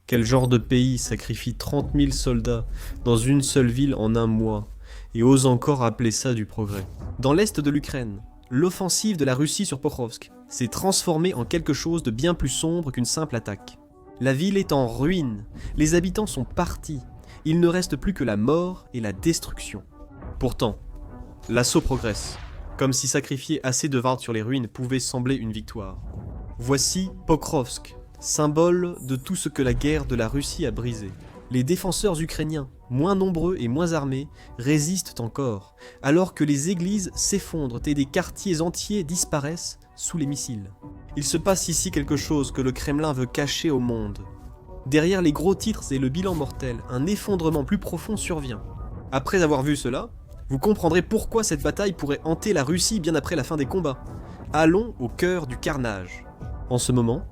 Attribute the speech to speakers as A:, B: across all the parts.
A: Quel genre de pays sacrifie 30 000 soldats dans une seule ville en un mois et ose encore appeler ça du progrès? Dans l'est de l'Ukraine, l'offensive de la Russie sur Pokrovsk s'est transformée en quelque chose de bien plus sombre qu'une simple attaque. La ville est en ruine, les habitants sont partis, il ne reste plus que la mort et la destruction. Pourtant, l'assaut progresse, comme si sacrifier assez de vardes sur les ruines pouvait sembler une victoire. Voici Pokrovsk, symbole de tout ce que la guerre de la Russie a brisé. Les défenseurs ukrainiens, moins nombreux et moins armés, résistent encore, alors que les églises s'effondrent et des quartiers entiers disparaissent sous les missiles. Il se passe ici quelque chose que le Kremlin veut cacher au monde. Derrière les gros titres et le bilan mortel, un effondrement plus profond survient. Après avoir vu cela, vous comprendrez pourquoi cette bataille pourrait hanter la Russie bien après la fin des combats. Allons au cœur du carnage. En ce moment,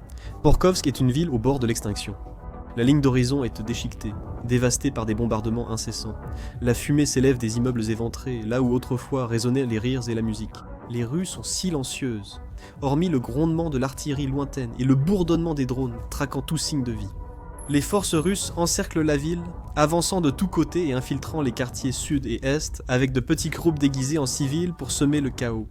A: Pokrovsk est une ville au bord de l'extinction. La ligne d'horizon est déchiquetée, dévastée par des bombardements incessants. La fumée s'élève des immeubles éventrés, là où autrefois résonnaient les rires et la musique. Les rues sont silencieuses, hormis le grondement de l'artillerie lointaine et le bourdonnement des drones, traquant tout signe de vie. Les forces russes encerclent la ville, avançant de tous côtés et infiltrant les quartiers sud et est avec de petits groupes déguisés en civils pour semer le chaos.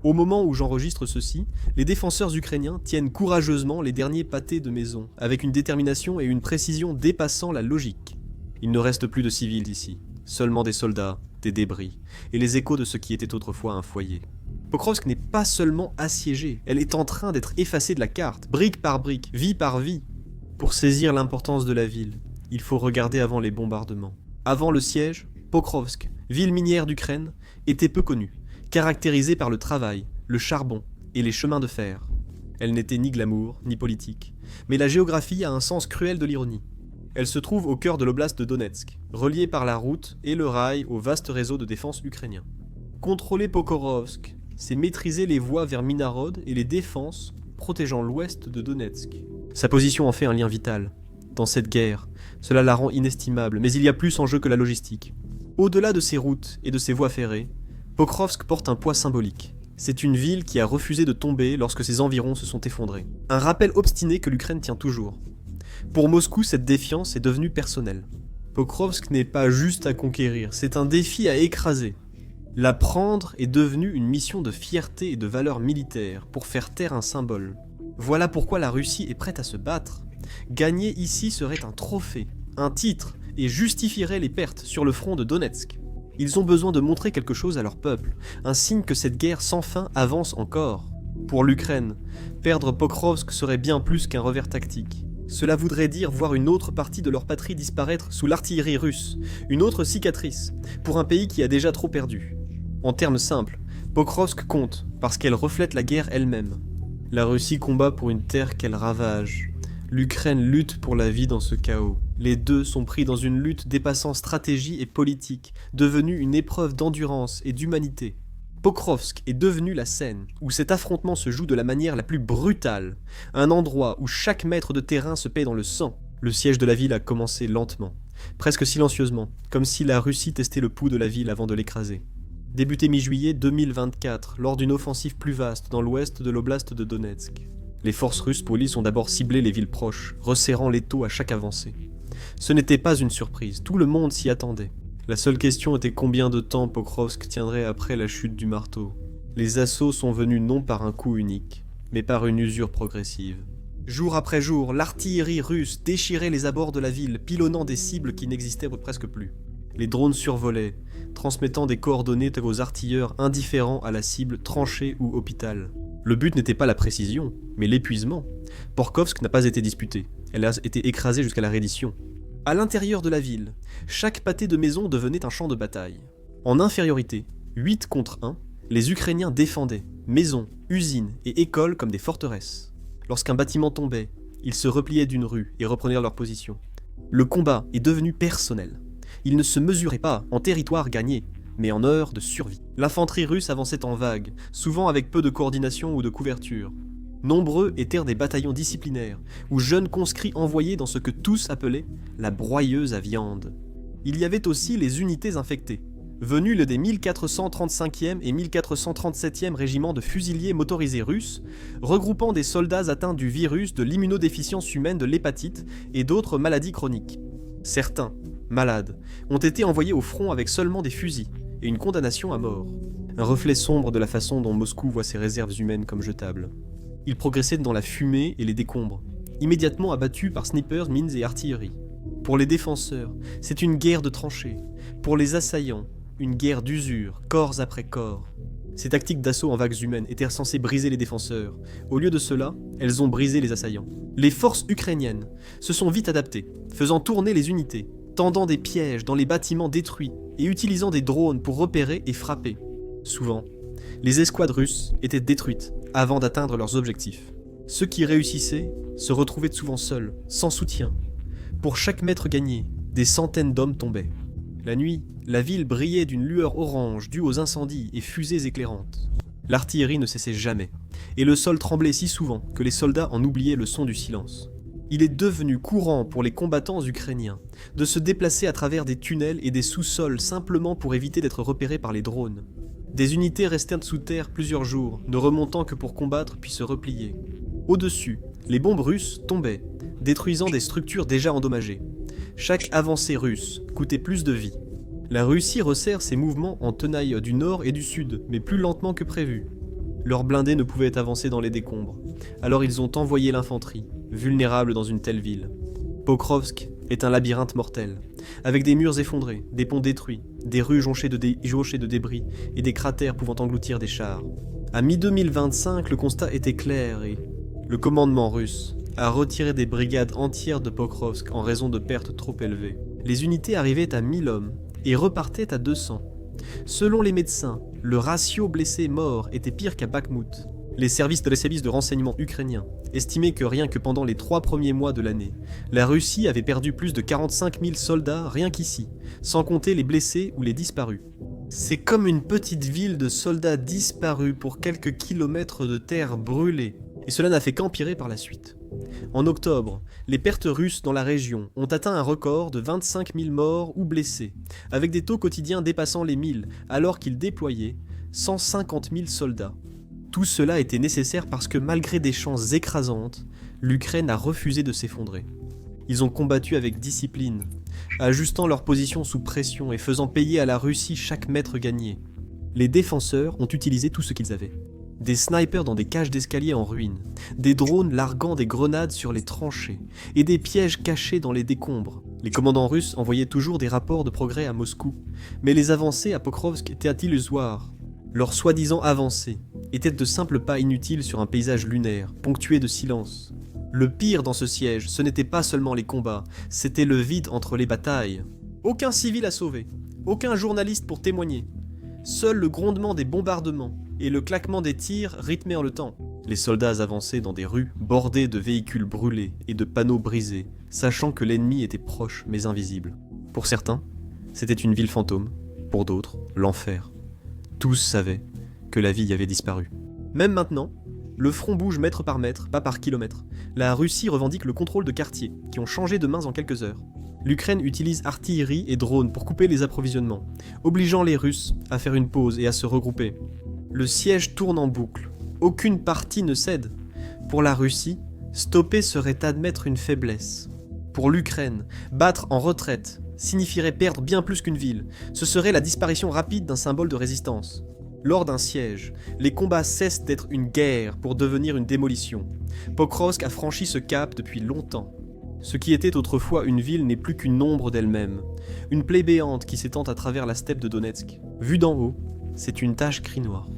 A: Au moment où j'enregistre ceci, les défenseurs ukrainiens tiennent courageusement les derniers pâtés de maison, avec une détermination et une précision dépassant la logique. Il ne reste plus de civils ici, seulement des soldats, des débris, et les échos de ce qui était autrefois un foyer. Pokrovsk n'est pas seulement assiégée, elle est en train d'être effacée de la carte, brique par brique, vie par vie. Pour saisir l'importance de la ville, il faut regarder avant les bombardements. Avant le siège, Pokrovsk, ville minière d'Ukraine, était peu connue, caractérisée par le travail, le charbon et les chemins de fer. Elle n'était ni glamour, ni politique, mais la géographie a un sens cruel de l'ironie. Elle se trouve au cœur de l'oblast de Donetsk, reliée par la route et le rail au vaste réseau de défense ukrainien. Contrôler Pokrovsk, c'est maîtriser les voies vers Minarod et les défenses protégeant l'ouest de Donetsk. Sa position en fait un lien vital. Dans cette guerre, cela la rend inestimable, mais il y a plus en jeu que la logistique. Au-delà de ses routes et de ses voies ferrées, Pokrovsk porte un poids symbolique. C'est une ville qui a refusé de tomber lorsque ses environs se sont effondrés. Un rappel obstiné que l'Ukraine tient toujours. Pour Moscou, cette défiance est devenue personnelle. Pokrovsk n'est pas juste à conquérir, c'est un défi à écraser. La prendre est devenue une mission de fierté et de valeur militaire pour faire taire un symbole. Voilà pourquoi la Russie est prête à se battre. Gagner ici serait un trophée, un titre, et justifierait les pertes sur le front de Donetsk. Ils ont besoin de montrer quelque chose à leur peuple, un signe que cette guerre sans fin avance encore. Pour l'Ukraine, perdre Pokrovsk serait bien plus qu'un revers tactique. Cela voudrait dire voir une autre partie de leur patrie disparaître sous l'artillerie russe, une autre cicatrice, pour un pays qui a déjà trop perdu. En termes simples, Pokrovsk compte, parce qu'elle reflète la guerre elle-même. La Russie combat pour une terre qu'elle ravage. L'Ukraine lutte pour la vie dans ce chaos. Les deux sont pris dans une lutte dépassant stratégie et politique, devenue une épreuve d'endurance et d'humanité. Pokrovsk est devenu la scène où cet affrontement se joue de la manière la plus brutale, un endroit où chaque mètre de terrain se paie dans le sang. Le siège de la ville a commencé lentement, presque silencieusement, comme si la Russie testait le pouls de la ville avant de l'écraser. Débuté mi-juillet 2024, lors d'une offensive plus vaste dans l'ouest de l'oblast de Donetsk. Les forces russes polices ont d'abord ciblé les villes proches, resserrant l'étau à chaque avancée. Ce n'était pas une surprise, tout le monde s'y attendait. La seule question était combien de temps Pokrovsk tiendrait après la chute du marteau. Les assauts sont venus non par un coup unique, mais par une usure progressive. Jour après jour, l'artillerie russe déchirait les abords de la ville, pilonnant des cibles qui n'existaient presque plus. Les drones survolaient, transmettant des coordonnées aux artilleurs indifférents à la cible, tranchée ou hôpital. Le but n'était pas la précision, mais l'épuisement. Pokrovsk n'a pas été disputée, elle a été écrasée jusqu'à la reddition. À l'intérieur de la ville, chaque pâté de maison devenait un champ de bataille. En infériorité, 8 contre 1, les Ukrainiens défendaient maisons, usines et écoles comme des forteresses. Lorsqu'un bâtiment tombait, ils se repliaient d'une rue et reprenaient leur position. Le combat est devenu personnel. Il ne se mesurait pas en territoire gagné, mais en heures de survie. L'infanterie russe avançait en vagues, souvent avec peu de coordination ou de couverture. Nombreux étaient des bataillons disciplinaires, ou jeunes conscrits envoyés dans ce que tous appelaient la broyeuse à viande. Il y avait aussi les unités infectées, Venus des 1435e et 1437e régiments de fusiliers motorisés russes, regroupant des soldats atteints du virus de l'immunodéficience humaine de l'hépatite et d'autres maladies chroniques. Certains, malades, ont été envoyés au front avec seulement des fusils et une condamnation à mort. Un reflet sombre de la façon dont Moscou voit ses réserves humaines comme jetables. Ils progressaient dans la fumée et les décombres, immédiatement abattus par snipers, mines et artillerie. Pour les défenseurs, c'est une guerre de tranchées. Pour les assaillants, une guerre d'usure, corps après corps. Ces tactiques d'assaut en vagues humaines étaient censées briser les défenseurs. Au lieu de cela, elles ont brisé les assaillants. Les forces ukrainiennes se sont vite adaptées, faisant tourner les unités, tendant des pièges dans les bâtiments détruits et utilisant des drones pour repérer et frapper. Souvent, les escouades russes étaient détruites avant d'atteindre leurs objectifs. Ceux qui réussissaient se retrouvaient souvent seuls, sans soutien. Pour chaque mètre gagné, des centaines d'hommes tombaient. La nuit, la ville brillait d'une lueur orange due aux incendies et fusées éclairantes. L'artillerie ne cessait jamais, et le sol tremblait si souvent que les soldats en oubliaient le son du silence. Il est devenu courant pour les combattants ukrainiens de se déplacer à travers des tunnels et des sous-sols simplement pour éviter d'être repérés par les drones. Des unités restèrent sous terre plusieurs jours, ne remontant que pour combattre puis se replier. Au-dessus, les bombes russes tombaient, détruisant des structures déjà endommagées. Chaque avancée russe coûtait plus de vies. La Russie resserre ses mouvements en tenailles du nord et du sud, mais plus lentement que prévu. Leurs blindés ne pouvaient avancer dans les décombres, alors ils ont envoyé l'infanterie, vulnérable dans une telle ville. Pokrovsk est un labyrinthe mortel, avec des murs effondrés, des ponts détruits, des rues jonchées de débris et des cratères pouvant engloutir des chars. À mi-2025, le constat était clair et le commandement russe a retiré des brigades entières de Pokrovsk en raison de pertes trop élevées. Les unités arrivaient à 1000 hommes et repartaient à 200. Selon les médecins, le ratio blessés-morts était pire qu'à Bakhmout. Les services de renseignement ukrainiens estimaient que rien que pendant les 3 premiers mois de l'année, la Russie avait perdu plus de 45 000 soldats rien qu'ici, sans compter les blessés ou les disparus. C'est comme une petite ville de soldats disparus pour quelques kilomètres de terre brûlée, et cela n'a fait qu'empirer par la suite. En octobre, les pertes russes dans la région ont atteint un record de 25 000 morts ou blessés, avec des taux quotidiens dépassant les 1000, alors qu'ils déployaient 150 000 soldats. Tout cela était nécessaire parce que malgré des chances écrasantes, l'Ukraine a refusé de s'effondrer. Ils ont combattu avec discipline, ajustant leur position sous pression et faisant payer à la Russie chaque mètre gagné. Les défenseurs ont utilisé tout ce qu'ils avaient. Des snipers dans des cages d'escalier en ruine, des drones larguant des grenades sur les tranchées, et des pièges cachés dans les décombres. Les commandants russes envoyaient toujours des rapports de progrès à Moscou, mais les avancées à Pokrovsk étaient illusoires. Leurs soi-disant avancées étaient de simples pas inutiles sur un paysage lunaire, ponctué de silence. Le pire dans ce siège, ce n'était pas seulement les combats, c'était le vide entre les batailles. Aucun civil à sauver, aucun journaliste pour témoigner. Seul le grondement des bombardements et le claquement des tirs rythmaient le temps. Les soldats avançaient dans des rues bordées de véhicules brûlés et de panneaux brisés, sachant que l'ennemi était proche mais invisible. Pour certains, c'était une ville fantôme, pour d'autres, l'enfer. Tous savaient que la vie y avait disparu. Même maintenant, le front bouge mètre par mètre, pas par kilomètre. La Russie revendique le contrôle de quartiers, qui ont changé de mains en quelques heures. L'Ukraine utilise artillerie et drones pour couper les approvisionnements, obligeant les Russes à faire une pause et à se regrouper. Le siège tourne en boucle. Aucune partie ne cède. Pour la Russie, stopper serait admettre une faiblesse. Pour l'Ukraine, battre en retraite signifierait perdre bien plus qu'une ville. Ce serait la disparition rapide d'un symbole de résistance. Lors d'un siège, les combats cessent d'être une guerre pour devenir une démolition. Pokrovsk a franchi ce cap depuis longtemps. Ce qui était autrefois une ville n'est plus qu'une ombre d'elle-même, une plaie béante qui s'étend à travers la steppe de Donetsk. Vue d'en haut, c'est une tache gris noir.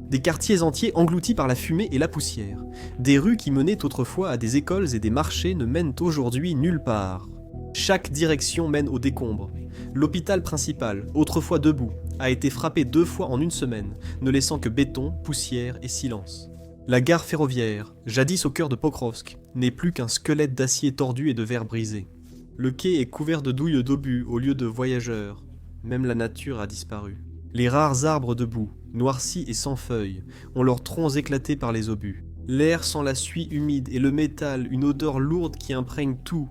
A: Des quartiers entiers engloutis par la fumée et la poussière. Des rues qui menaient autrefois à des écoles et des marchés ne mènent aujourd'hui nulle part. Chaque direction mène au décombre. L'hôpital principal, autrefois debout, a été frappé 2 fois en une semaine, ne laissant que béton, poussière et silence. La gare ferroviaire, jadis au cœur de Pokrovsk, n'est plus qu'un squelette d'acier tordu et de verre brisé. Le quai est couvert de douilles d'obus au lieu de voyageurs. Même la nature a disparu. Les rares arbres debout, noircis et sans feuilles, ont leurs troncs éclatés par les obus. L'air sent la suie humide et le métal, une odeur lourde qui imprègne tout.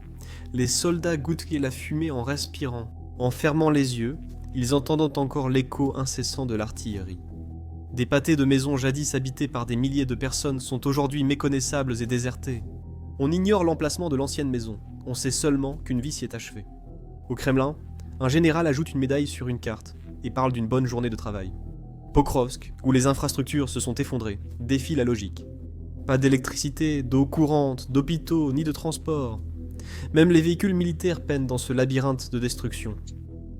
A: Les soldats goûtent la fumée en respirant, en fermant les yeux ils entendent encore l'écho incessant de l'artillerie. Des pâtés de maisons jadis habitées par des milliers de personnes sont aujourd'hui méconnaissables et désertées. On ignore l'emplacement de l'ancienne maison, on sait seulement qu'une vie s'y est achevée. Au Kremlin, un général ajoute une médaille sur une carte et parle d'une bonne journée de travail. Pokrovsk, où les infrastructures se sont effondrées, défie la logique. Pas d'électricité, d'eau courante, d'hôpitaux, ni de transport. Même les véhicules militaires peinent dans ce labyrinthe de destruction.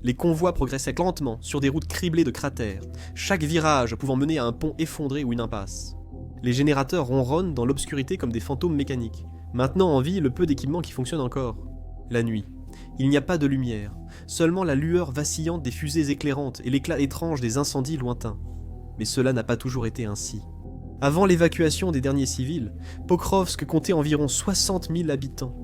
A: Les convois progressaient lentement sur des routes criblées de cratères, chaque virage pouvant mener à un pont effondré ou une impasse. Les générateurs ronronnent dans l'obscurité comme des fantômes mécaniques, maintenant en vie le peu d'équipements qui fonctionnent encore. La nuit. Il n'y a pas de lumière, seulement la lueur vacillante des fusées éclairantes et l'éclat étrange des incendies lointains. Mais cela n'a pas toujours été ainsi. Avant l'évacuation des derniers civils, Pokrovsk comptait environ 60 000 habitants,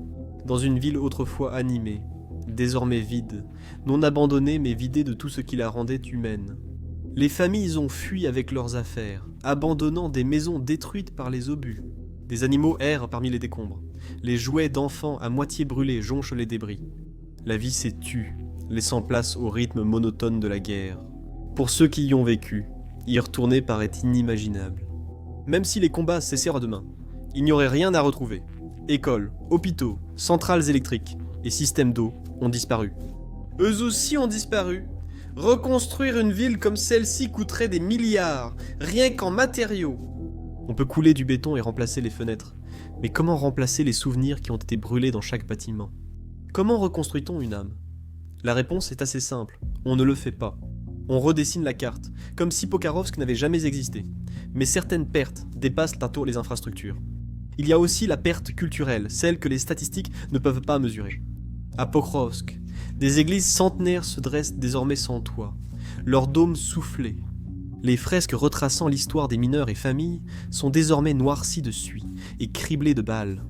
A: dans une ville autrefois animée, désormais vide, non abandonnée mais vidée de tout ce qui la rendait humaine. Les familles ont fui avec leurs affaires, abandonnant des maisons détruites par les obus. Des animaux errent parmi les décombres. Les jouets d'enfants à moitié brûlés jonchent les débris. La vie s'est tue, laissant place au rythme monotone de la guerre. Pour ceux qui y ont vécu, y retourner paraît inimaginable. Même si les combats cessèrent demain, il n'y aurait rien à retrouver. Écoles, hôpitaux, centrales électriques et systèmes d'eau ont disparu. Eux aussi ont disparu. Reconstruire une ville comme celle-ci coûterait des milliards, rien qu'en matériaux. On peut couler du béton et remplacer les fenêtres, mais comment remplacer les souvenirs qui ont été brûlés dans chaque bâtiment ? Comment reconstruit-on une âme ? La réponse est assez simple, on ne le fait pas. On redessine la carte, comme si Pokrovsk n'avait jamais existé. Mais certaines pertes dépassent bientôt les infrastructures. Il y a aussi la perte culturelle, celle que les statistiques ne peuvent pas mesurer. À Pokrovsk, des églises centenaires se dressent désormais sans toit, leurs dômes soufflés. Les fresques retraçant l'histoire des mineurs et familles sont désormais noircies de suie et criblées de balles.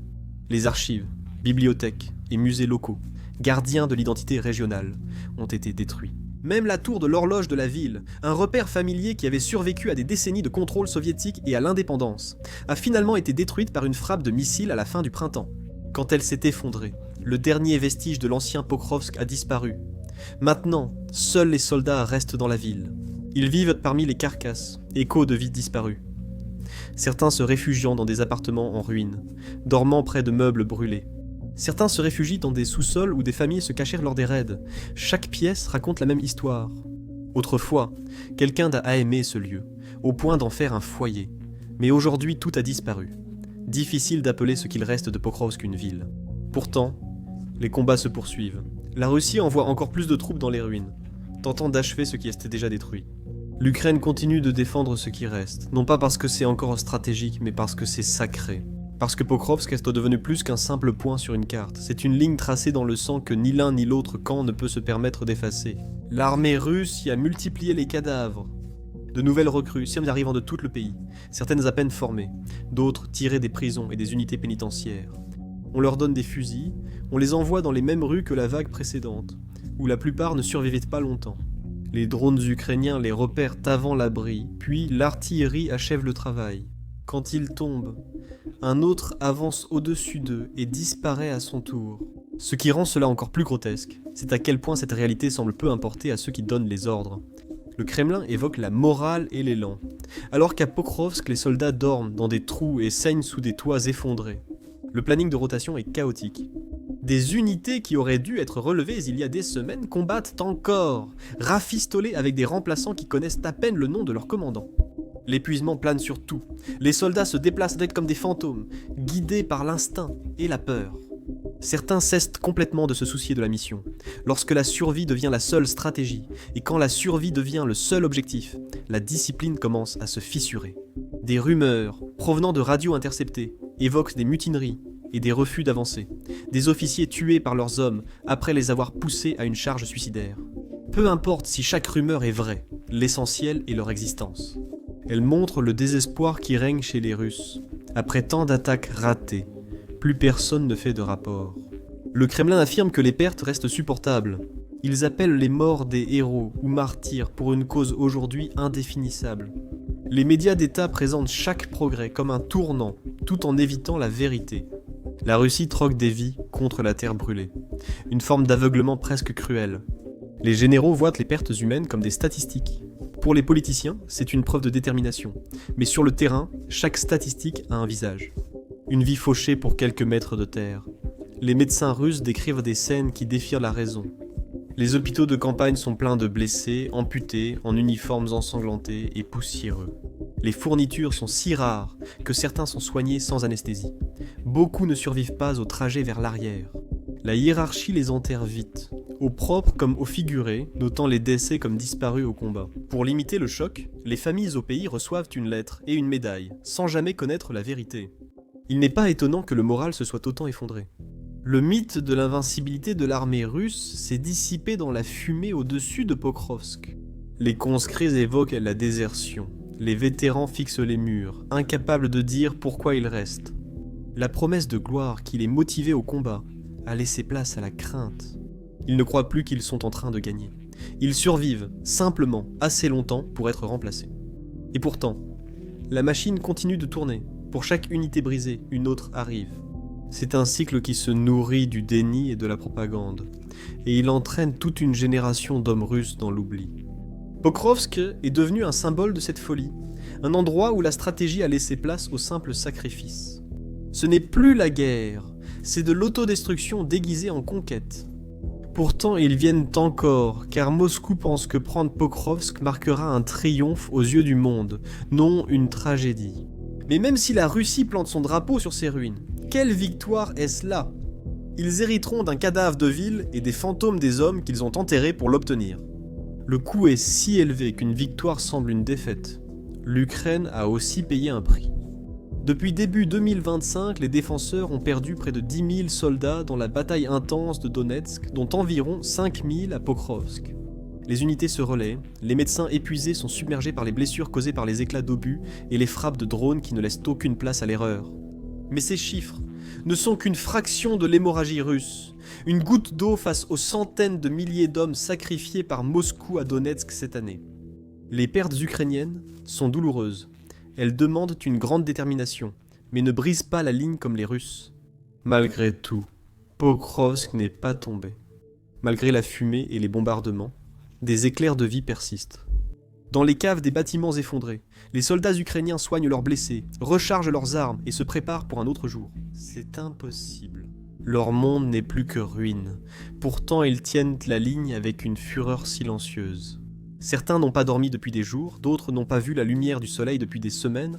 A: Les archives, bibliothèques et musées locaux, gardiens de l'identité régionale, ont été détruits. Même la tour de l'horloge de la ville, un repère familier qui avait survécu à des décennies de contrôle soviétique et à l'indépendance, a finalement été détruite par une frappe de missile à la fin du printemps. Quand elle s'est effondrée, le dernier vestige de l'ancien Pokrovsk a disparu. Maintenant, seuls les soldats restent dans la ville. Ils vivent parmi les carcasses, échos de vies disparues. Certains se réfugiant dans des appartements en ruine, dormant près de meubles brûlés. Certains se réfugient dans des sous-sols où des familles se cachèrent lors des raids. Chaque pièce raconte la même histoire. Autrefois, quelqu'un a aimé ce lieu, au point d'en faire un foyer. Mais aujourd'hui, tout a disparu. Difficile d'appeler ce qu'il reste de Pokrovsk une ville. Pourtant, les combats se poursuivent. La Russie envoie encore plus de troupes dans les ruines, tentant d'achever ce qui était déjà détruit. L'Ukraine continue de défendre ce qui reste, non pas parce que c'est encore stratégique, mais parce que c'est sacré. Parce que Pokrovsk est devenu plus qu'un simple point sur une carte. C'est une ligne tracée dans le sang que ni l'un ni l'autre camp ne peut se permettre d'effacer. L'armée russe y a multiplié les cadavres. De nouvelles recrues arrivant de tout le pays, certaines à peine formées, d'autres tirées des prisons et des unités pénitentiaires. On leur donne des fusils, on les envoie dans les mêmes rues que la vague précédente, où la plupart ne survivaient pas longtemps. Les drones ukrainiens les repèrent avant l'abri, puis l'artillerie achève le travail. Quand ils tombent, un autre avance au-dessus d'eux et disparaît à son tour. Ce qui rend cela encore plus grotesque, c'est à quel point cette réalité semble peu importer à ceux qui donnent les ordres. Le Kremlin évoque la morale et l'élan, alors qu'à Pokrovsk, les soldats dorment dans des trous et saignent sous des toits effondrés. Le planning de rotation est chaotique. Des unités qui auraient dû être relevées il y a des semaines combattent encore, rafistolées avec des remplaçants qui connaissent à peine le nom de leur commandant. L'épuisement plane sur tout. Les soldats se déplacent comme des fantômes, guidés par l'instinct et la peur. Certains cessent complètement de se soucier de la mission. Lorsque la survie devient la seule stratégie, et quand la survie devient le seul objectif, la discipline commence à se fissurer. Des rumeurs, provenant de radios interceptées, évoquent des mutineries et des refus d'avancer. Des officiers tués par leurs hommes après les avoir poussés à une charge suicidaire. Peu importe si chaque rumeur est vraie, l'essentiel est leur existence. Elle montre le désespoir qui règne chez les Russes. Après tant d'attaques ratées, plus personne ne fait de rapport. Le Kremlin affirme que les pertes restent supportables. Ils appellent les morts des héros ou martyrs pour une cause aujourd'hui indéfinissable. Les médias d'État présentent chaque progrès comme un tournant, tout en évitant la vérité. La Russie troque des vies contre la terre brûlée. Une forme d'aveuglement presque cruel. Les généraux voient les pertes humaines comme des statistiques. Pour les politiciens, c'est une preuve de détermination. Mais sur le terrain, chaque statistique a un visage. Une vie fauchée pour quelques mètres de terre. Les médecins russes décrivent des scènes qui défient la raison. Les hôpitaux de campagne sont pleins de blessés, amputés, en uniformes ensanglantés et poussiéreux. Les fournitures sont si rares que certains sont soignés sans anesthésie. Beaucoup ne survivent pas au trajet vers l'arrière. La hiérarchie les enterre vite, au propre comme au figuré, notant les décès comme disparus au combat. Pour limiter le choc, les familles au pays reçoivent une lettre et une médaille, sans jamais connaître la vérité. Il n'est pas étonnant que le moral se soit autant effondré. Le mythe de l'invincibilité de l'armée russe s'est dissipé dans la fumée au-dessus de Pokrovsk. Les conscrits évoquent la désertion. Les vétérans fixent les murs, incapables de dire pourquoi ils restent. La promesse de gloire qui les motivait au combat a laissé place à la crainte. Ils ne croient plus qu'ils sont en train de gagner. Ils survivent, simplement, assez longtemps pour être remplacés. Et pourtant, la machine continue de tourner. Pour chaque unité brisée, une autre arrive. C'est un cycle qui se nourrit du déni et de la propagande, et il entraîne toute une génération d'hommes russes dans l'oubli. Pokrovsk est devenu un symbole de cette folie, un endroit où la stratégie a laissé place au simple sacrifice. Ce n'est plus la guerre, c'est de l'autodestruction déguisée en conquête. Pourtant, ils viennent encore, car Moscou pense que prendre Pokrovsk marquera un triomphe aux yeux du monde, non une tragédie. Mais même si la Russie plante son drapeau sur ces ruines, quelle victoire est-ce là? Ils hériteront d'un cadavre de ville et des fantômes des hommes qu'ils ont enterrés pour l'obtenir. Le coût est si élevé qu'une victoire semble une défaite. L'Ukraine a aussi payé un prix. Depuis début 2025, les défenseurs ont perdu près de 10 000 soldats dans la bataille intense de Donetsk, dont environ 5 000 à Pokrovsk. Les unités se relaient, les médecins épuisés sont submergés par les blessures causées par les éclats d'obus et les frappes de drones qui ne laissent aucune place à l'erreur. Mais ces chiffres ne sont qu'une fraction de l'hémorragie russe, une goutte d'eau face aux centaines de milliers d'hommes sacrifiés par Moscou à Donetsk cette année. Les pertes ukrainiennes sont douloureuses. Elles demandent une grande détermination, mais ne brisent pas la ligne comme les Russes. Malgré tout, Pokrovsk n'est pas tombé. Malgré la fumée et les bombardements, des éclairs de vie persistent. Dans les caves des bâtiments effondrés, les soldats ukrainiens soignent leurs blessés, rechargent leurs armes et se préparent pour un autre jour. C'est impossible. Leur monde n'est plus que ruine. Pourtant, ils tiennent la ligne avec une fureur silencieuse. Certains n'ont pas dormi depuis des jours, d'autres n'ont pas vu la lumière du soleil depuis des semaines,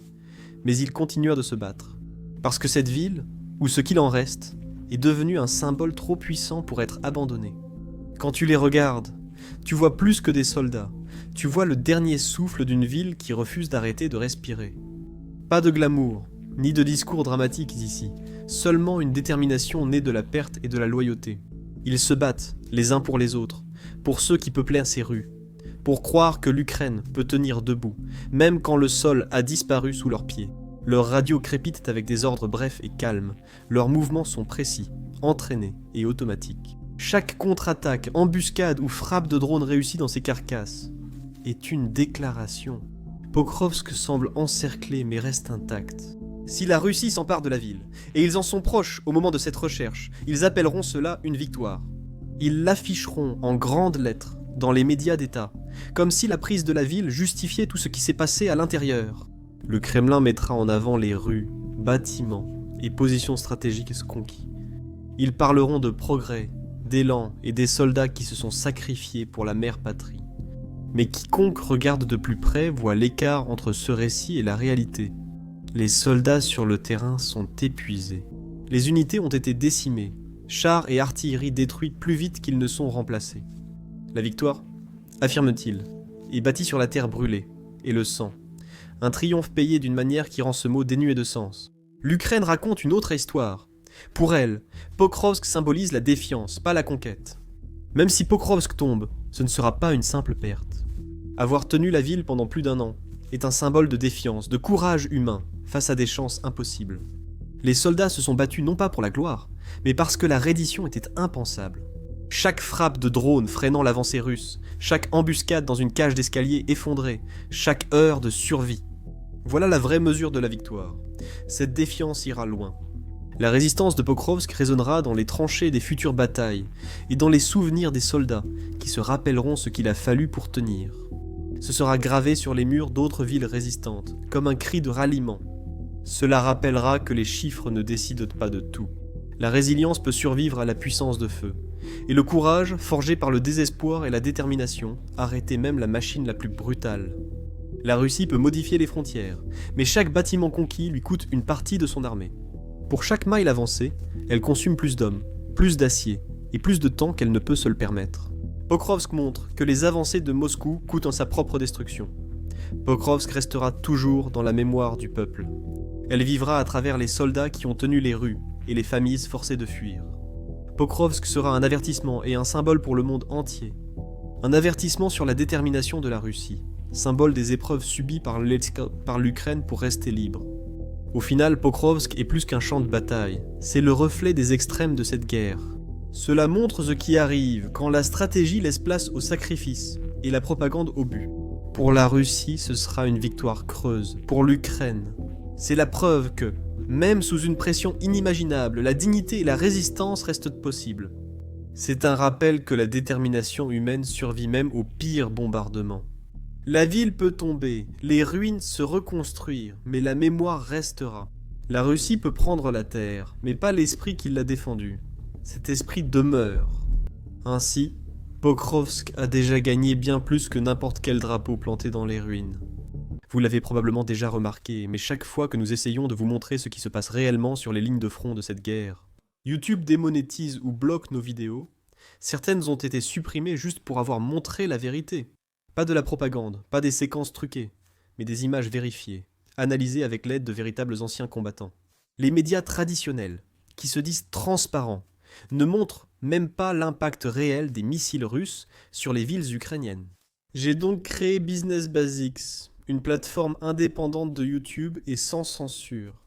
A: mais ils continuent de se battre. Parce que cette ville, ou ce qu'il en reste, est devenue un symbole trop puissant pour être abandonné. Quand tu les regardes, tu vois plus que des soldats. Tu vois le dernier souffle d'une ville qui refuse d'arrêter de respirer. Pas de glamour, ni de discours dramatiques ici, seulement une détermination née de la perte et de la loyauté. Ils se battent, les uns pour les autres, pour ceux qui peuplaient ces rues, pour croire que l'Ukraine peut tenir debout, même quand le sol a disparu sous leurs pieds. Leurs radios crépitent avec des ordres brefs et calmes, leurs mouvements sont précis, entraînés et automatiques. Chaque contre-attaque, embuscade ou frappe de drone réussie dans ces carcasses est une déclaration. Pokrovsk semble encerclé mais reste intact. Si la Russie s'empare de la ville, et ils en sont proches au moment de cette recherche, ils appelleront cela une victoire. Ils l'afficheront en grandes lettres dans les médias d'État, comme si la prise de la ville justifiait tout ce qui s'est passé à l'intérieur. Le Kremlin mettra en avant les rues, bâtiments et positions stratégiques conquis. Ils parleront de progrès, d'élan et des soldats qui se sont sacrifiés pour la mère patrie. Mais quiconque regarde de plus près voit l'écart entre ce récit et la réalité. Les soldats sur le terrain sont épuisés. Les unités ont été décimées, chars et artillerie détruits plus vite qu'ils ne sont remplacés. La victoire, affirme-t-il, est bâtie sur la terre brûlée et le sang. Un triomphe payé d'une manière qui rend ce mot dénué de sens. L'Ukraine raconte une autre histoire. Pour elle, Pokrovsk symbolise la défiance, pas la conquête. Même si Pokrovsk tombe, ce ne sera pas une simple perte. Avoir tenu la ville pendant plus d'1 an est un symbole de défiance, de courage humain face à des chances impossibles. Les soldats se sont battus non pas pour la gloire, mais parce que la reddition était impensable. Chaque frappe de drone freinant l'avancée russe, chaque embuscade dans une cage d'escalier effondrée, chaque heure de survie. Voilà la vraie mesure de la victoire. Cette défiance ira loin. La résistance de Pokrovsk résonnera dans les tranchées des futures batailles et dans les souvenirs des soldats qui se rappelleront ce qu'il a fallu pour tenir. Ce sera gravé sur les murs d'autres villes résistantes, comme un cri de ralliement. Cela rappellera que les chiffres ne décident pas de tout. La résilience peut survivre à la puissance de feu. Et le courage, forgé par le désespoir et la détermination, arrêter même la machine la plus brutale. La Russie peut modifier les frontières, mais chaque bâtiment conquis lui coûte une partie de son armée. Pour chaque mile avancée, elle consomme plus d'hommes, plus d'acier et plus de temps qu'elle ne peut se le permettre. Pokrovsk montre que les avancées de Moscou coûtent en sa propre destruction. Pokrovsk restera toujours dans la mémoire du peuple. Elle vivra à travers les soldats qui ont tenu les rues et les familles forcées de fuir. Pokrovsk sera un avertissement et un symbole pour le monde entier. Un avertissement sur la détermination de la Russie, symbole des épreuves subies par l'Ukraine pour rester libre. Au final, Pokrovsk est plus qu'un champ de bataille, c'est le reflet des extrêmes de cette guerre. Cela montre ce qui arrive quand la stratégie laisse place au sacrifice et la propagande au but. Pour la Russie, ce sera une victoire creuse. Pour l'Ukraine, c'est la preuve que, même sous une pression inimaginable, la dignité et la résistance restent possibles. C'est un rappel que la détermination humaine survit même au pire bombardement. La ville peut tomber, les ruines se reconstruire, mais la mémoire restera. La Russie peut prendre la terre, mais pas l'esprit qui l'a défendue. Cet esprit demeure. Ainsi, Pokrovsk a déjà gagné bien plus que n'importe quel drapeau planté dans les ruines. Vous l'avez probablement déjà remarqué, mais chaque fois que nous essayons de vous montrer ce qui se passe réellement sur les lignes de front de cette guerre, YouTube démonétise ou bloque nos vidéos. Certaines ont été supprimées juste pour avoir montré la vérité. Pas de la propagande, pas des séquences truquées, mais des images vérifiées, analysées avec l'aide de véritables anciens combattants. Les médias traditionnels, qui se disent transparents, ne montrent même pas l'impact réel des missiles russes sur les villes ukrainiennes. J'ai donc créé Business Basics, une plateforme indépendante de YouTube et sans censure.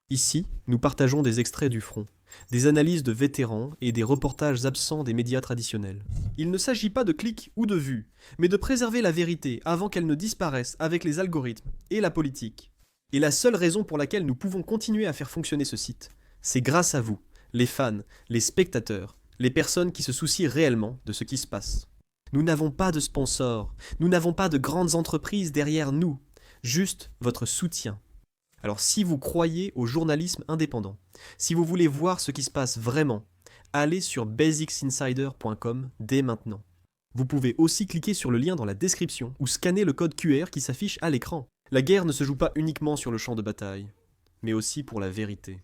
A: Ici, nous partageons des extraits du front, des analyses de vétérans et des reportages absents des médias traditionnels. Il ne s'agit pas de clics ou de vues, mais de préserver la vérité avant qu'elle ne disparaisse avec les algorithmes et la politique. Et la seule raison pour laquelle nous pouvons continuer à faire fonctionner ce site, c'est grâce à vous, les fans, les spectateurs, les personnes qui se soucient réellement de ce qui se passe. Nous n'avons pas de sponsors, nous n'avons pas de grandes entreprises derrière nous, juste votre soutien. Alors si vous croyez au journalisme indépendant, si vous voulez voir ce qui se passe vraiment, allez sur basicsinsider.com dès maintenant. Vous pouvez aussi cliquer sur le lien dans la description ou scanner le code QR qui s'affiche à l'écran. La guerre ne se joue pas uniquement sur le champ de bataille, mais aussi pour la vérité.